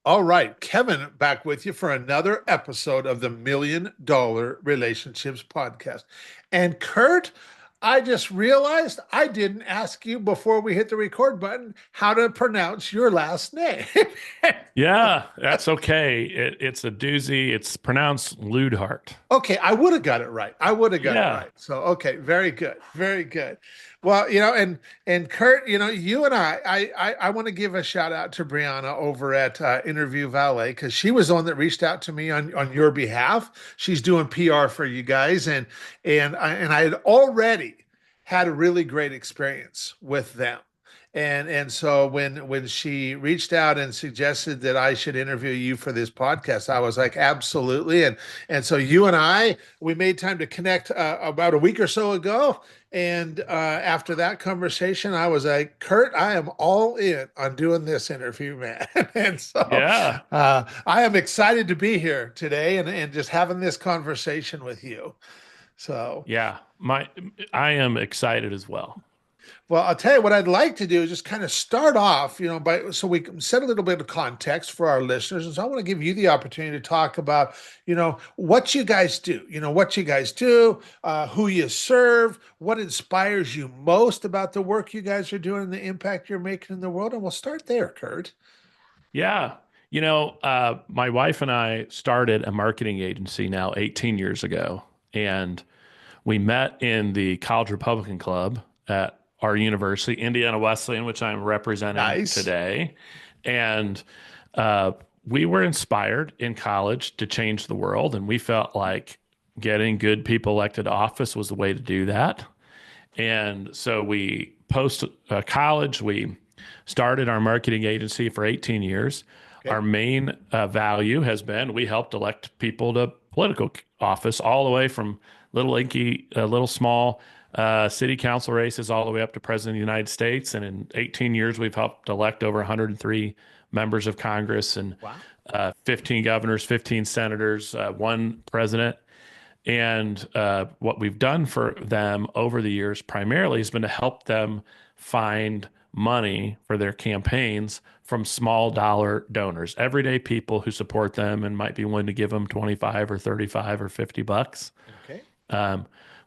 All right, Kevin, back with you for another episode of the $1 Million Relationships Podcast. And Kurt, I just realized I didn't ask you before we hit the record button how to pronounce your last name. Yeah, that's okay. It's a doozy. It's pronounced Luidhardt. Okay, I would have got it right. I would have got it Yeah. right. So, okay, very good, very good. Well, and Kurt, you and I want to give a shout out to Brianna over at Interview Valet because she was the one that reached out to me on your behalf. She's doing PR for you guys, and I had already had a really great experience with them. And so when she reached out and suggested that I should interview you for this podcast, I was like, absolutely. And so you and I, we made time to connect about a week or so ago. And after that conversation, I was like, Kurt, I am all in on doing this interview, man. And so Yeah. I am excited to be here today and just having this conversation with you. So. Yeah. I am excited as well. Well, I'll tell you what I'd like to do is just kind of start off, so we can set a little bit of context for our listeners. And so I want to give you the opportunity to talk about, what you guys do, who you serve, what inspires you most about the work you guys are doing and the impact you're making in the world. And we'll start there, Kurt. Yeah. My wife and I started a marketing agency now 18 years ago, and we met in the College Republican Club at our university, Indiana Wesleyan, which I'm representing Nice. today. And we were inspired in college to change the world, and we felt like getting good people elected to office was the way to do that. And so we post college, we started our marketing agency for 18 years. Okay. Our main value has been we helped elect people to political office all the way from little small city council races all the way up to president of the United States. And in 18 years, we've helped elect over 103 members of Congress and Wow. 15 governors, 15 senators, one president. And what we've done for them over the years primarily has been to help them find money for their campaigns from small dollar donors, everyday people who support them and might be willing to give them 25 or 35 or 50 bucks. Okay.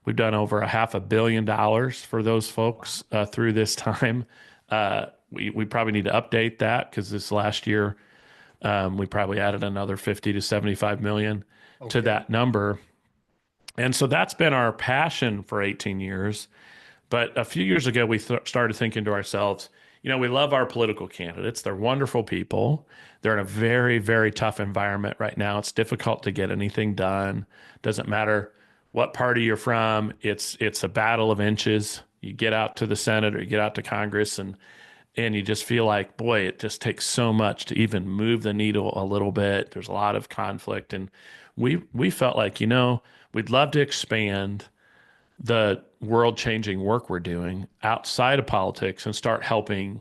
We've done over $500 million for those folks through this time. We probably need to update that because this last year we probably added another 50 to 75 million to that number. And so that's been our passion for 18 years. But a few years ago, we started thinking to ourselves, we love our political candidates. They're wonderful people. They're in a very, very tough environment right now. It's difficult to get anything done. Doesn't matter what party you're from. It's a battle of inches. You get out to the Senate or you get out to Congress and you just feel like, boy, it just takes so much to even move the needle a little bit. There's a lot of conflict. And we felt like, we'd love to expand the world-changing work we're doing outside of politics and start helping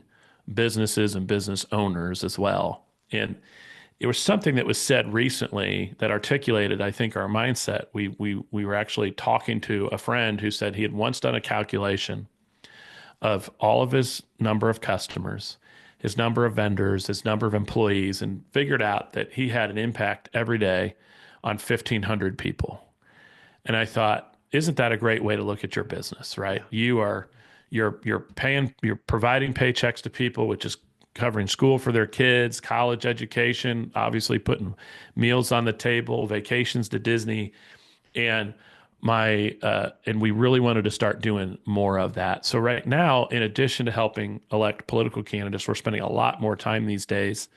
businesses and business owners as well. And it was something that was said recently that articulated, I think, our mindset. We were actually talking to a friend who said he had once done a calculation of all of his number of customers, his number of vendors, his number of employees, and figured out that he had an impact every day on 1,500 people. And I thought, isn't that a great way to look at your business, right? You're providing paychecks to people, which is covering school for their kids, college education, obviously putting meals on the table, vacations to Disney. And we really wanted to start doing more of that. So right now, in addition to helping elect political candidates, we're spending a lot more time these days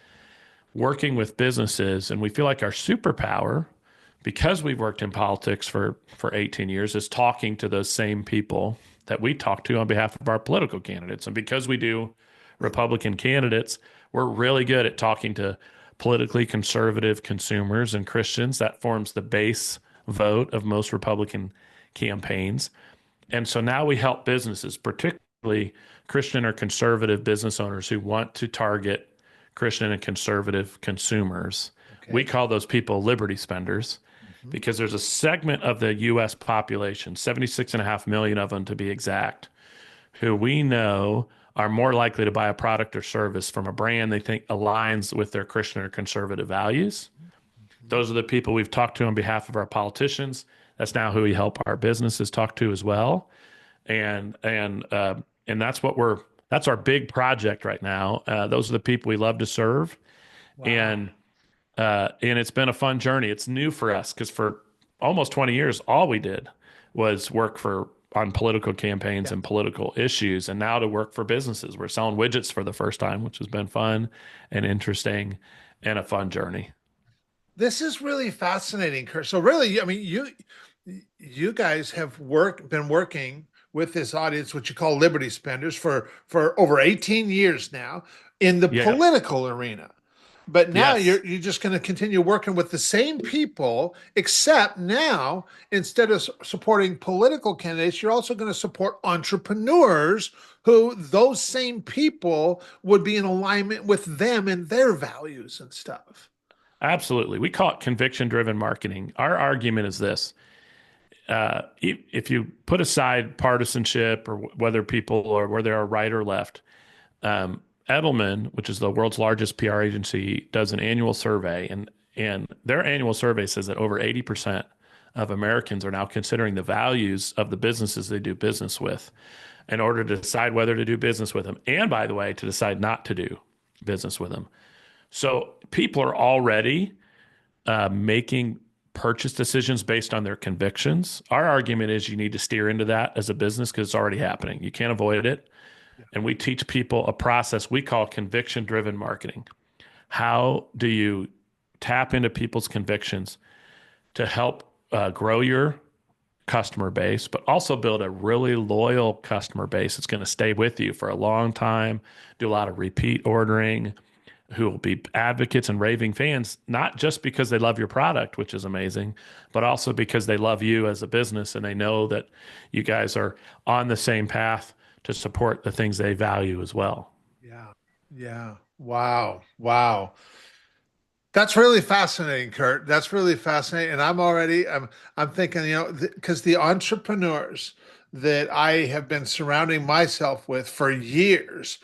working with businesses. And we feel like our superpower, because we've worked in politics for 18 years, is talking to those same people that we talk to on behalf of our political candidates. And because we do Republican candidates, we're really good at talking to politically conservative consumers and Christians. That forms the base vote of most Republican campaigns. And so now we help businesses, particularly Christian or conservative business owners who want to target Christian and conservative consumers. Okay. We call those people liberty spenders. Because there's a segment of the U.S. population, 76.5 million of them to be exact, who we know are more likely to buy a product or service from a brand they think aligns with their Christian or conservative values. Mhm. Those are the people we've talked to on behalf of our politicians. That's now who we help our businesses talk to as well. And that's what that's our big project right now. Those are the people we love to serve, Wow. and and it's been a fun journey. It's new for us because for almost 20 years, all we did was work for on political campaigns Yeah. and political issues, and now to work for businesses. We're selling widgets for the first time, which has been fun and interesting and a fun journey. This is really fascinating, Kurt. So really, I mean, you guys have been working with this audience, which you call Liberty Spenders, for over 18 years now in the Yep. political arena. But now Yes. you're just going to continue working with the same people, except now instead of supporting political candidates, you're also going to support entrepreneurs who those same people would be in alignment with them and their values and stuff. Absolutely. We call it conviction driven marketing. Our argument is this: if you put aside partisanship or whether people or where they are right or left, Edelman, which is the world's largest PR agency, does an annual survey, and their annual survey says that over 80% of Americans are now considering the values of the businesses they do business with in order to decide whether to do business with them, and by the way, to decide not to do business with them. So people are already making purchase decisions based on their convictions. Our argument is you need to steer into that as a business because it's already happening. You can't avoid it. And we teach people a process we call conviction driven marketing. How do you tap into people's convictions to help grow your customer base, but also build a really loyal customer base that's going to stay with you for a long time, do a lot of repeat ordering, who will be advocates and raving fans, not just because they love your product, which is amazing, but also because they love you as a business and they know that you guys are on the same path to support the things they value as well. Yeah. Yeah. Wow. Wow. That's really fascinating, Kurt. That's really fascinating. And I'm thinking, because the entrepreneurs that I have been surrounding myself with for years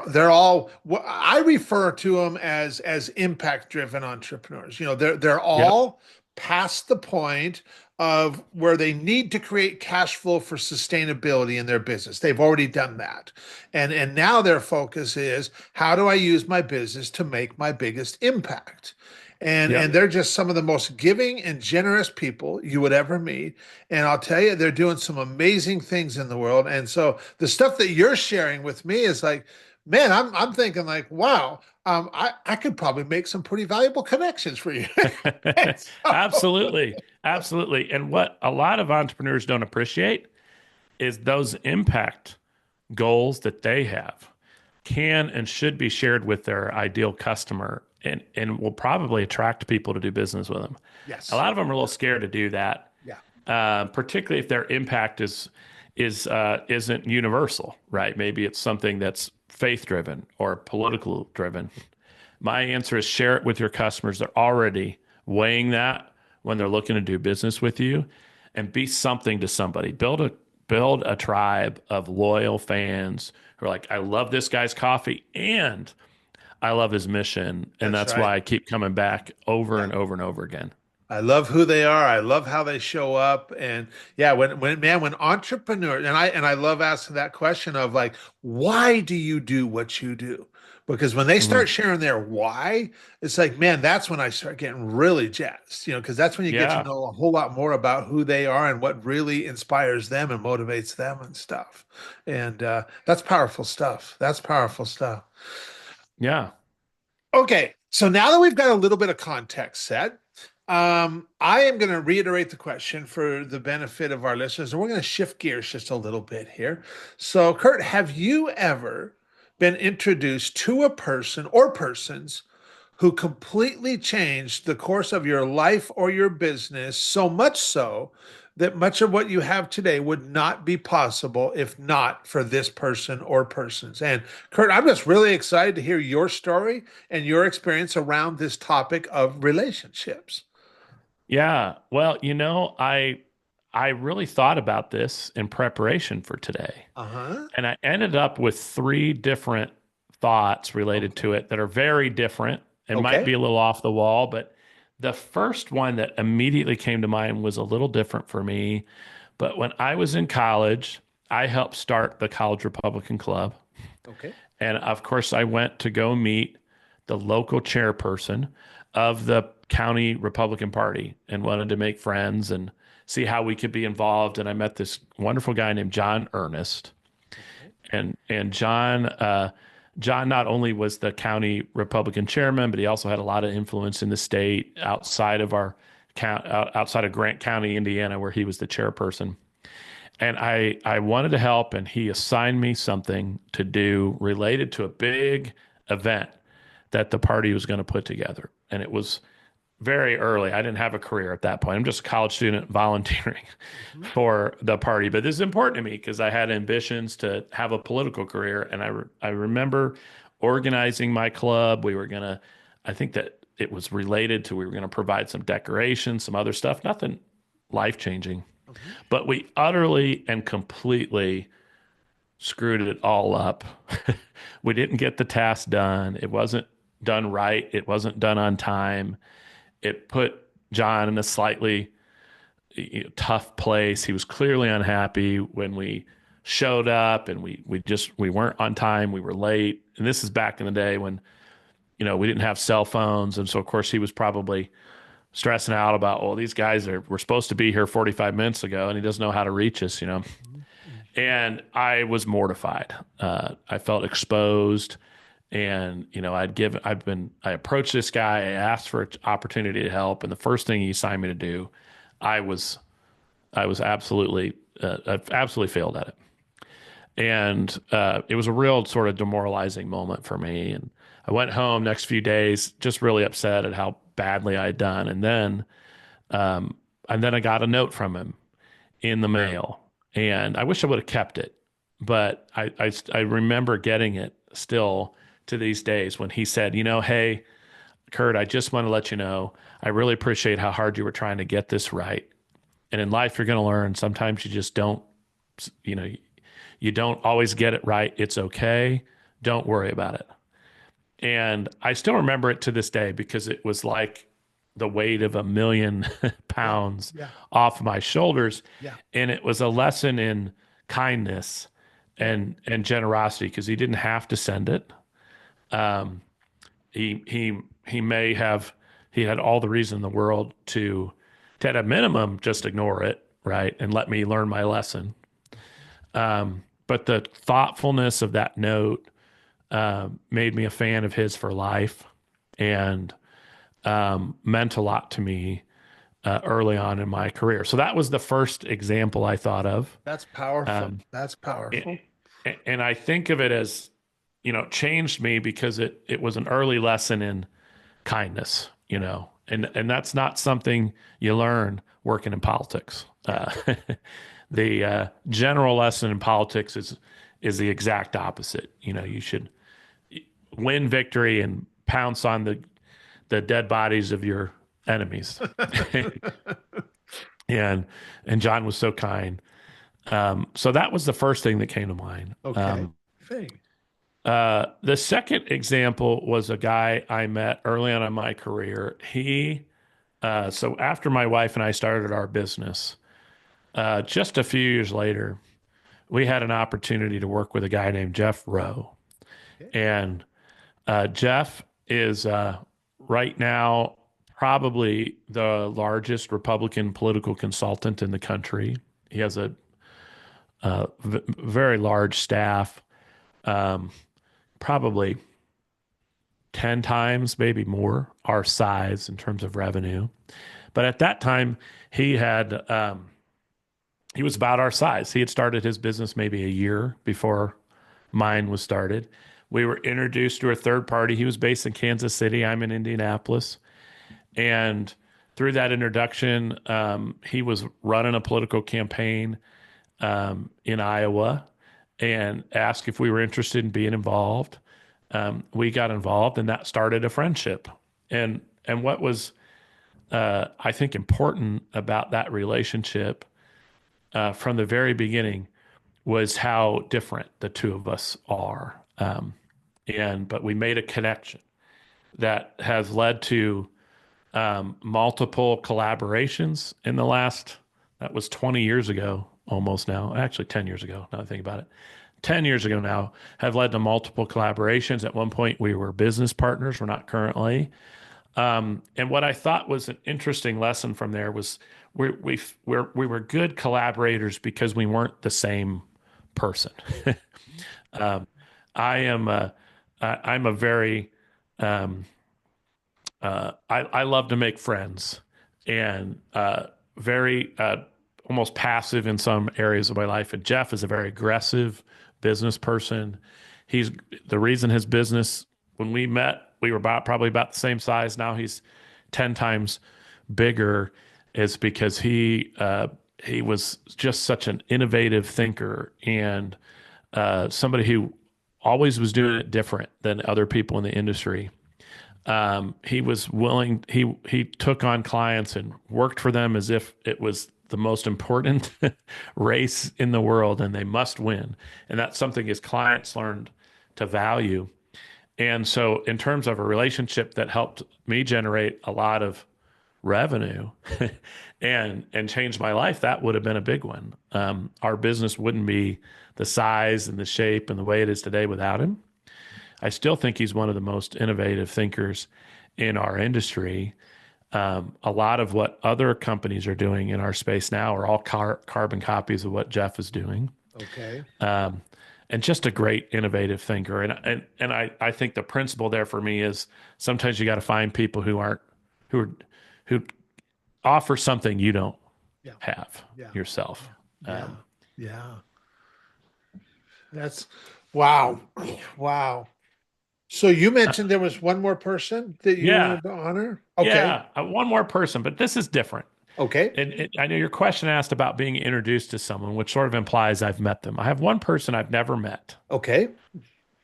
they're all I refer to them as impact driven entrepreneurs. They're Yep. all past the point of where they need to create cash flow for sustainability in their business. They've already done that. And now their focus is how do I use my business to make my biggest impact? And Yep. they're just some of the most giving and generous people you would ever meet. And I'll tell you, they're doing some amazing things in the world. And so the stuff that you're sharing with me is like, man, I'm thinking like, wow, I could probably make some pretty valuable connections for you. So, Absolutely. Absolutely. And what a lot of entrepreneurs don't appreciate is those impact goals that they have can and should be shared with their ideal customer and will probably attract people to do business with them. A yes. lot of them are a little scared to do that, Yeah. particularly if their impact isn't universal, right? Maybe it's something that's faith driven or political driven. My answer is share it with your customers. They're already weighing that when they're looking to do business with you, and be something to somebody. Build a tribe of loyal fans who are like, I love this guy's coffee and I love his mission, and That's that's right. why I keep coming back over Yeah. and over and over again. I love who they are. I love how they show up. And yeah, when entrepreneurs and I love asking that question of like, why do you do what you do? Because when they Mhm. start sharing their why, it's like, man, that's when I start getting really jazzed, because that's when you get to Yeah, know a whole lot more about who they are and what really inspires them and motivates them and stuff. And that's powerful stuff. That's powerful stuff. yeah. Okay, so now that we've got a little bit of context set, I am going to reiterate the question for the benefit of our listeners, and we're going to shift gears just a little bit here. So, Kurt, have you ever been introduced to a person or persons who completely changed the course of your life or your business, so much so that much of what you have today would not be possible if not for this person or persons? And Kurt, I'm just really excited to hear your story and your experience around this topic of relationships. Yeah. Well, I really thought about this in preparation for today. Uh-huh. And I ended up with three different thoughts related Okay. to it that are very different and might Okay. be a little off the wall. But the first one that immediately came to mind was a little different for me. But when I was in college, I helped start the College Republican Club. Okay. And of course, I went to go meet the local chairperson of the county Republican Party and wanted to make friends and see how we could be involved. And I met this wonderful guy named John Ernest. Okay. And John not only was the county Republican chairman, but he also had a lot of influence in the state outside of our outside of Grant County, Indiana, where he was the chairperson. And I wanted to help, and he assigned me something to do related to a big event that the party was going to put together. And it was very early. I didn't have a career at that point. I'm just a college student volunteering Hmm. for the party. But this is important to me because I had ambitions to have a political career. And I remember organizing my club. We were going to, I think that it was related to, we were going to provide some decorations, some other stuff, nothing life changing. Hmm. But we utterly and completely screwed it all up. We didn't get the task done. It wasn't done right. It wasn't done on time. It put John in a slightly tough place. He was clearly unhappy when we showed up, and we weren't on time. We were late. And this is back in the day when, we didn't have cell phones. And so of course he was probably stressing out about, oh, these guys were supposed to be here 45 minutes ago and he doesn't know how to reach us. Hmm. And I was mortified. I felt exposed. And, I approached this guy, I asked for an opportunity to help. And the first thing he assigned me to do, I was, I was absolutely, I absolutely failed at it. And it was a real sort of demoralizing moment for me. And I went home next few days, just really upset at how badly I had done. Um, and then I got a note from him in the mail, and I wish I would have kept it, but I remember getting it still to these days when he said, hey, Kurt, I just want to let you know, I really appreciate how hard you were trying to get this right. And in life, you're going to learn sometimes you just don't, you know, you don't always get it right. It's okay. Don't worry about it. And I still remember it to this day because it was like the weight of a million Yeah. pounds Yeah. off my shoulders. Yeah. And it was a lesson in kindness Yeah. and generosity because he didn't have to send it. Um, he may have he had all the reason in the world to at a minimum just ignore it, right, and let me learn my lesson. But the thoughtfulness of that note made me a fan of his for life and meant a lot to me early on in my career. So that was the first example I thought of. That's powerful. Um, That's powerful. and I think of it as, changed me because it was an early lesson in kindness, and that's not something you learn working in politics. Yeah. The general lesson in politics is the exact opposite. You should win victory and pounce on the dead bodies of your enemies. and and John was so kind. So that was the first thing that came to mind. Okay. Thing. The second example was a guy I met early on in my career. So after my wife and I started our business, just a few years later, we had an opportunity to work with a guy named Jeff Rowe. Okay. And Jeff is right now probably the largest Republican political consultant in the country. He has a very large staff, probably 10 times, maybe more, our size in terms of revenue. But at that time, he had he was about our size. He had started his business maybe a year before mine was started. We were introduced to a third party. He was based in Kansas City. I'm in Indianapolis. And through that introduction, he was running a political campaign in Iowa and asked if we were interested in being involved. We got involved, and that started a friendship. And what was I think important about that relationship from the very beginning was how different the two of us are. But we made a connection that has led to multiple collaborations in the last, that was 20 years ago, almost now, actually 10 years ago, now that I think about it. 10 years ago now, have led to multiple collaborations. At one point, we were business partners. We're not currently. And what I thought was an interesting lesson from there was we were good collaborators because we weren't the same person. um, I'm a very I love to make friends and very almost passive in some areas of my life. And Jeff is a very aggressive business person. He's the reason his business, when we met, we were probably about the same size. Now he's 10 times bigger, is because he was just such an innovative thinker and somebody who always was doing it different than other people in the industry. He was willing, he took on clients and worked for them as if it was the most important race in the world and they must win. And that's something his clients learned to value. And so in terms of a relationship that helped me generate a lot of revenue and change my life, that would have been a big one. Our business wouldn't be the size and the shape and the way it is today without him. I still think he's one of the most innovative thinkers in our industry. A lot of what other companies are doing in our space now are all carbon copies of what Jeff is doing. Okay. And just a great innovative thinker. And I think the principle there for me is sometimes you got to find people who offer something you don't Yeah. have Yeah. yourself. Yeah. Yeah. That's wow. Wow. So you mentioned there was one more person that you Yeah. wanted to honor? Okay. Yeah. One more person, but this is different. Okay. And I know your question asked about being introduced to someone, which sort of implies I've met them. I have one person I've never met Okay.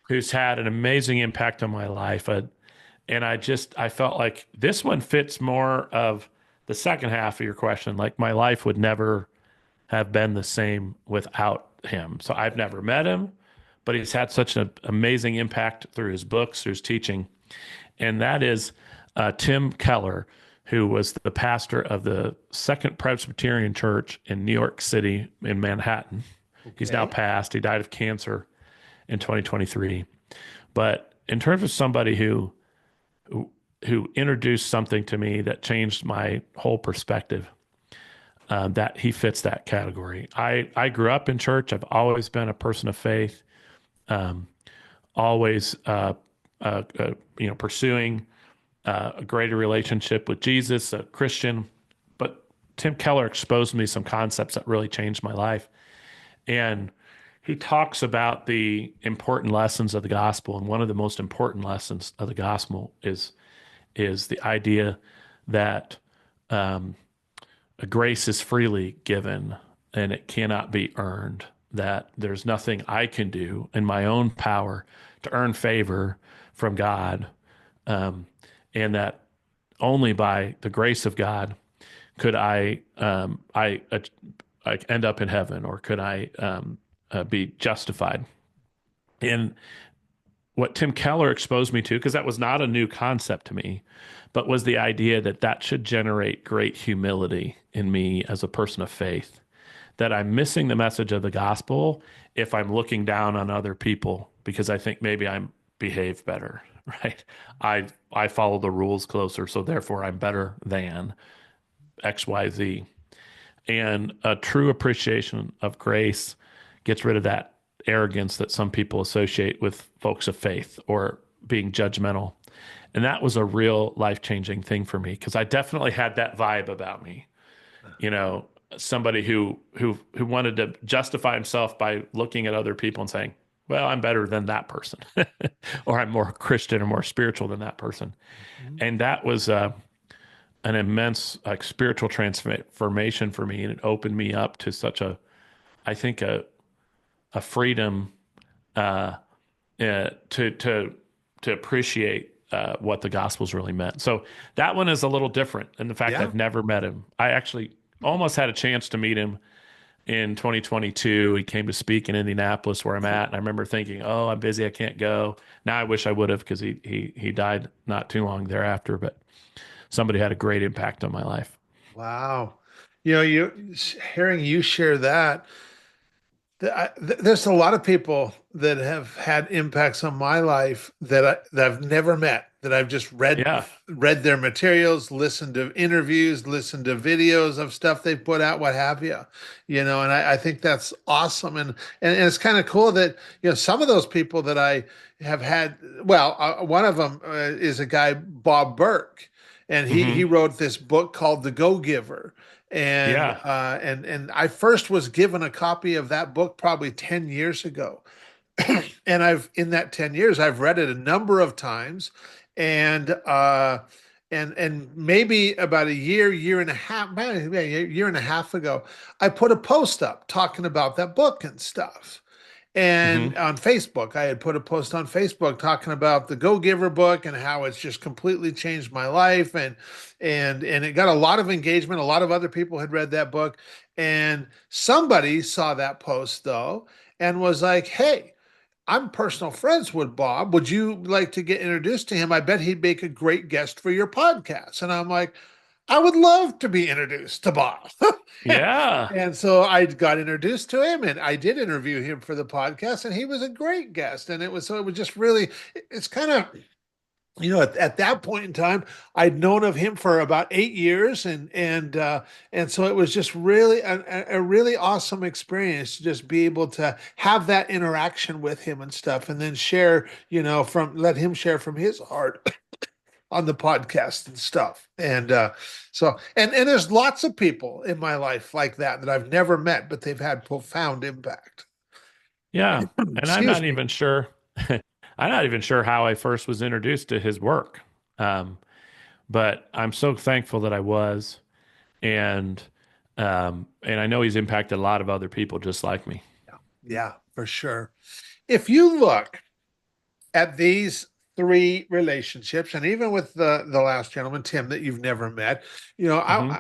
who's had an amazing impact on my life. And I felt like this one fits more of the second half of your question. Like my life would never have been the same without him. So I've never met him, but he's had such an amazing impact through his books, through his teaching. And that is Tim Keller, who was the pastor of the Second Presbyterian Church in New York City in Manhattan. He's now passed. He died of cancer in 2023. But in terms of somebody who introduced something to me that changed my whole perspective, that he fits that category. I grew up in church. I've always been a person of faith, always pursuing a greater relationship with Jesus, a Christian. But Tim Keller exposed me some concepts that really changed my life. And he talks about the important lessons of the gospel. And one of the most important lessons of the gospel is the idea that grace is freely given and it cannot be earned, that there's nothing I can do in my own power to earn favor from God, and that only by the grace of God could I end up in heaven, or could I be justified. And what Tim Keller exposed me to, because that was not a new concept to me, but was the idea that that should generate great humility in me as a person of faith, that I'm missing the message of the gospel if I'm looking down on other people because I think maybe I'm behave better, right? I follow the rules closer, so therefore I'm better than XYZ. And a true appreciation of grace gets rid of that arrogance that some people associate with folks of faith, or being judgmental. And that was a real life-changing thing for me, because I definitely had that vibe about me. Somebody who wanted to justify himself by looking at other people and saying, well, I'm better than that person, or I'm more Christian or more spiritual than that person. Mm-hmm. And that was an immense spiritual transformation for me. And it opened me up to such a freedom to appreciate what the gospel's really meant. So that one is a little different in the fact I've never met him. I actually almost had a chance to meet him in 2022. He came to speak in Indianapolis where I'm at. And I remember thinking, oh, I'm busy. I can't go. Now I wish I would have because he died not too long thereafter. But somebody had a great impact on my life. Wow. Hearing you share that, there's a lot of people that have had impacts on my life that I've never met, that I've just Yeah. read their materials, listened to interviews, listened to videos of stuff they put out, what have you. And I think that's awesome. And it's kind of cool that, some of those people that I have had, well, one of them is a guy, Bob Burke, and he Hmm. wrote this book called The Go Giver. And Yeah. and I first was given a copy of that book probably 10 years ago. And I've in that 10 years I've read it a number of times. And maybe about a year and a half, maybe a year and a half ago, I put a post up talking about that book and stuff. And Hmm. on Facebook, I had put a post on Facebook talking about the Go Giver book and how it's just completely changed my life. And it got a lot of engagement. A lot of other people had read that book. And somebody saw that post though and was like, "Hey, I'm personal friends with Bob. Would you like to get introduced to him? I bet he'd make a great guest for your podcast." And I'm like, I would love to be introduced to Bob. Yeah. And so I got introduced to him and I did interview him for the podcast and he was a great guest. And it was just really, it's kind of, at that point in time, I'd known of him for about 8 years, and so it was just really a really awesome experience to just be able to have that interaction with him and stuff, and then share, from let him share from his heart on the podcast and stuff. And there's lots of people in my life like that I've never met, but they've had profound impact. Yeah. And I'm Excuse not me. even sure. I'm not even sure how I first was introduced to his work. Um, but I'm so thankful that I was. And and I know he's impacted a lot of other people just like me. Yeah, for sure. If you look at these three relationships, and even with the last gentleman, Tim, that you've never met, Hmm.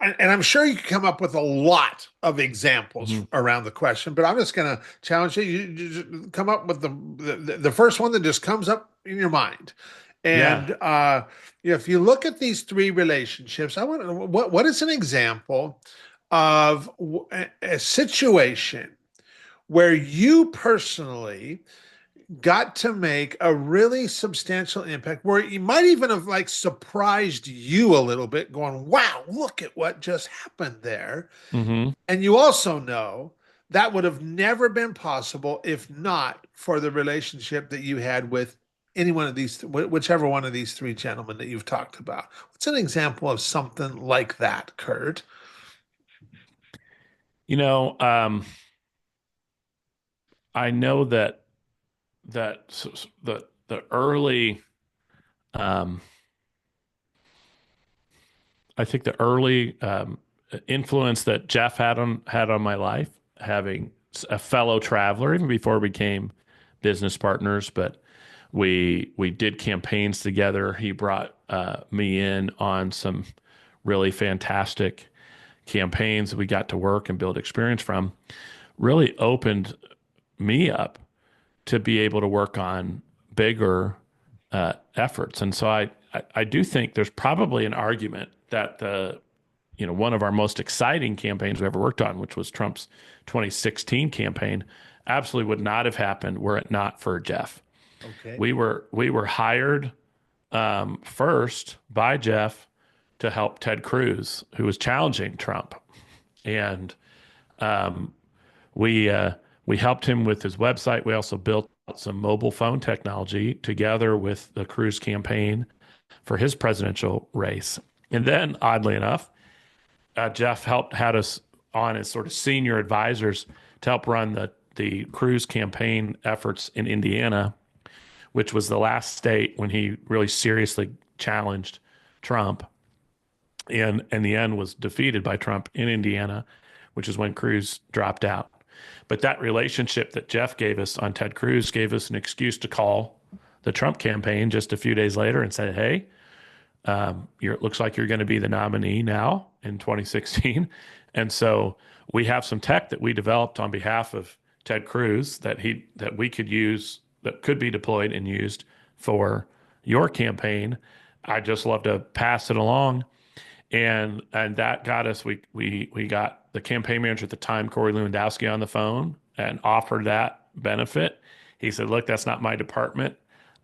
and I'm sure you can come up with a lot of examples Hmm. around the question, but I'm just going to challenge you. You just come up with the first one that just comes up in your mind. Yeah. And if you look at these three relationships, I want to know what is an example of a situation where you personally got to make a really substantial impact where you might even have like surprised you a little bit, going, wow, look at what just happened there. Hmm. And you also know that would have never been possible if not for the relationship that you had with any one of these, whichever one of these three gentlemen that you've talked about. What's an example of something like that, Kurt? You know, I know that the early, um, I think the early influence that Jeff had on my life, having a fellow traveler, even before we became business partners, but we did campaigns together. He brought me in on some really fantastic campaigns that we got to work and build experience from. Really opened me up to be able to work on bigger efforts. And so I do think there's probably an argument that one of our most exciting campaigns we ever worked on, which was Trump's 2016 campaign, absolutely would not have happened were it not for Jeff. Okay. We were hired first by Jeff to help Ted Cruz, who was challenging Trump, and we uh, we helped him with his website. We also built some mobile phone technology together with the Cruz campaign for his presidential race. And then, oddly enough, Jeff had us on as sort of senior advisors to help run the Cruz campaign efforts in Indiana, which was the last state when he really seriously challenged Trump, and in the end was defeated by Trump in Indiana, which is when Cruz dropped out. But that relationship that Jeff gave us on Ted Cruz gave us an excuse to call the Trump campaign just a few days later and say, "Hey, it looks like you're going to be the nominee now in 2016. And so we have some tech that we developed on behalf of Ted Cruz that we could use, that could be deployed and used for your campaign. I just love to pass it along. And that got us, we got the campaign manager at the time, Corey Lewandowski, on the phone and offered that benefit. He said, look, that's not my department.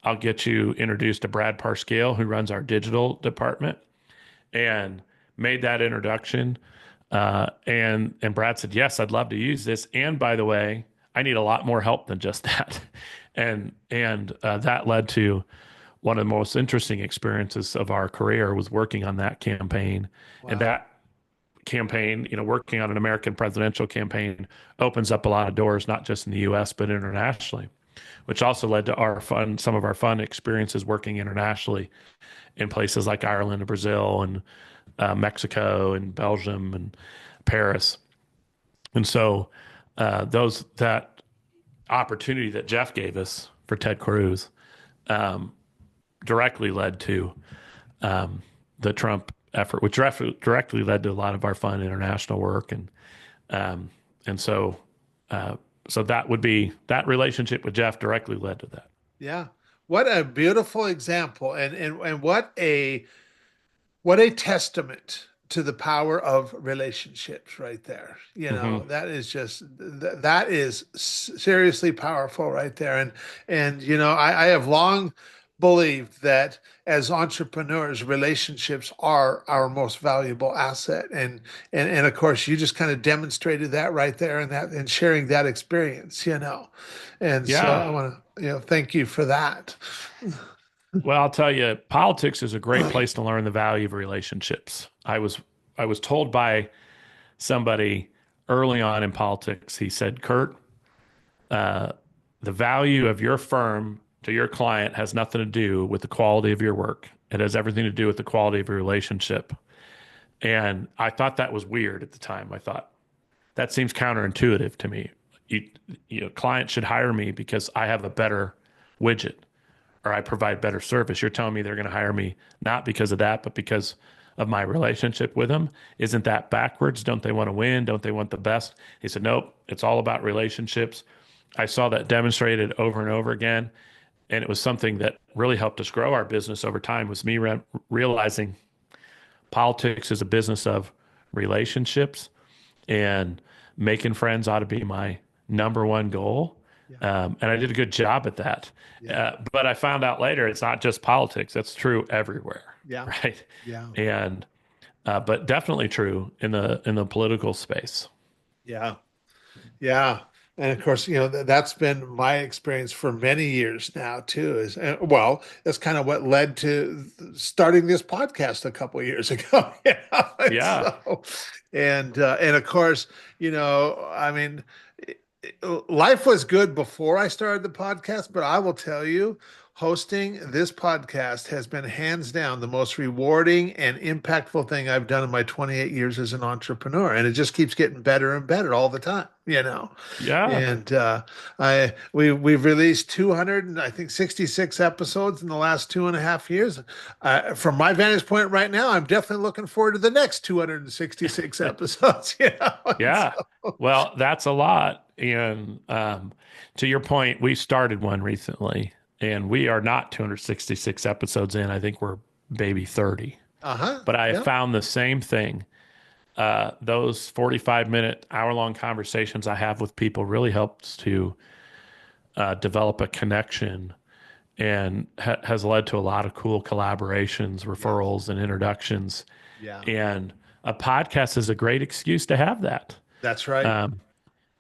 I'll get you introduced to Brad Parscale, who runs our digital department, and made that introduction. And Brad said, yes, I'd love to use this. And by the way, I need a lot more help than just that. And that led to one of the most interesting experiences of our career, was working on that campaign. And Wow. that campaign, working on an American presidential campaign opens up a lot of doors, not just in the US, but internationally, which also led to some of our fun experiences working internationally in places like Ireland and Brazil and Mexico and Belgium and Paris. And so that opportunity that Jeff gave us for Ted Cruz directly led to the Trump effort, which directly led to a lot of our fun international work. And so that relationship with Jeff directly led to that. Yeah. What a beautiful example, and what a testament to the power of relationships right there. Hmm. That is just that is seriously powerful right there. And I have long believed that as entrepreneurs, relationships are our most valuable asset. And of course, you just kind of demonstrated that right there, and sharing that experience. And so Yeah. I want to, thank you for that. Well, I'll tell you, politics is a great place to learn the value of relationships. I was told by somebody early on in politics. He said, Kurt, the value of your firm to your client has nothing to do with the quality of your work. It has everything to do with the quality of your relationship. And I thought that was weird at the time. I thought that seems counterintuitive to me. You, clients should hire me because I have a better widget or I provide better service. You're telling me they're going to hire me not because of that, but because of my relationship with them. Isn't that backwards? Don't they want to win? Don't they want the best? He said, nope, it's all about relationships. I saw that demonstrated over and over again. And it was something that really helped us grow our business over time, was me realizing politics is a business of relationships, and making friends ought to be my number one goal. Yeah. And I did a good job at that. Yeah. But I found out later it's not just politics. That's true everywhere, Yeah. right? Yeah. And but definitely true in the political space. Yeah. Yeah. And of course, that's been my experience for many years now too. Well, that's kind of what led to starting this podcast a couple of years ago. And Yeah. so, and of course, I mean, life was good before I started the podcast, but I will tell you, hosting this podcast has been hands down the most rewarding and impactful thing I've done in my 28 years as an entrepreneur. And it just keeps getting better and better all the time. Yeah. And we've released 200 and I think 66 episodes in the last 2.5 years. From my vantage point right now, I'm definitely looking forward to the next 266 episodes. And Yeah. so, Well, that's a lot. And to your point, we started one recently, and we are not 266 episodes in. I think we're maybe 30. uh-huh. But I Yeah. found the same thing. Those 45-minute, hour-long conversations I have with people really helps to develop a connection, and has led to a lot of cool collaborations, Yeah. referrals, and introductions. Yeah. And a podcast is a great excuse to have that. That's right. Um,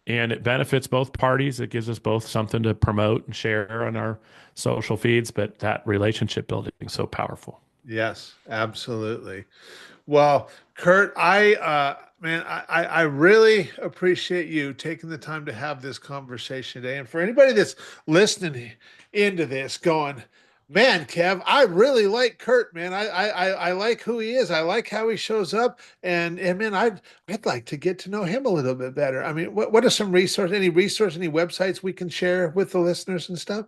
and it benefits both parties. It gives us both something to promote and share on our social feeds, but that relationship building is so powerful. Yes, absolutely. Well, Kurt, I really appreciate you taking the time to have this conversation today. And for anybody that's listening into this, going, man, Kev, I really like Kurt, man. I like who he is. I like how he shows up, and man, I'd like to get to know him a little bit better. I mean, what are some any websites we can share with the listeners and stuff?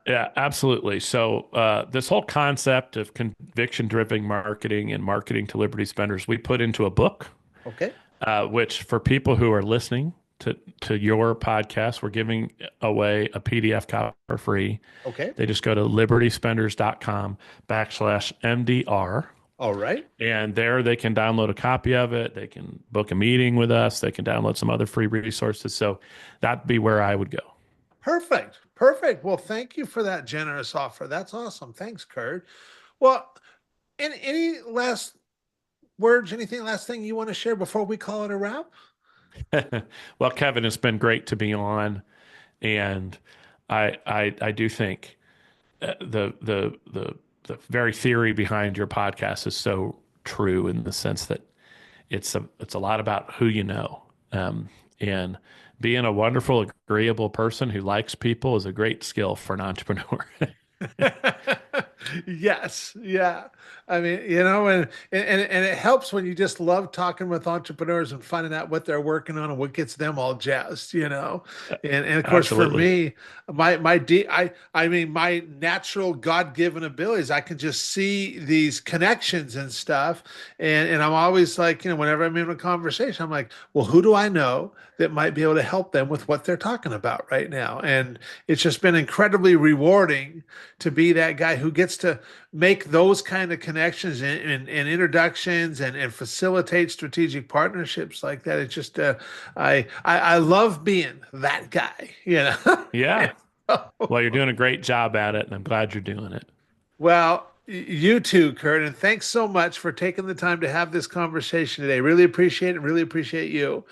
Yeah, absolutely. So this whole concept of conviction-driven marketing and marketing to Liberty spenders, we put into a book. Okay. which for people who are listening to your podcast, we're giving away a PDF copy for free. Okay. They just go to libertyspenders.com/MDR. All right. And there they can download a copy of it. They can book a meeting with us. They can download some other free resources. So that'd be where I would go. Perfect. Perfect. Well, thank you for that generous offer. That's awesome. Thanks, Kurt. Well, any last words, anything last thing you want to share before we call it a wrap? Well, Kevin, it's been great to be on, and I do think the very theory behind your podcast is so true in the sense that it's a lot about who you know, and being a wonderful, agreeable person who likes people is a great skill for an entrepreneur. Yes, yeah. I mean, you know, and it helps when you just love talking with entrepreneurs and finding out what they're working on and what gets them all jazzed, you know. And of course for Absolutely. me, I mean my natural God-given abilities, I can just see these connections and stuff. And I'm always like, you know, whenever I'm in a conversation, I'm like, well, who do I know that might be able to help them with what they're talking about right now? And it's just been incredibly rewarding to be that guy who gets to make those kind of connections and introductions and facilitate strategic partnerships like that. It's just I love being that guy, you know. Yeah. And so- Well, you're doing a great job at it, and I'm glad you're doing it. well, you too, Kurt, and thanks so much for taking the time to have this conversation today. Really appreciate it. Really appreciate you.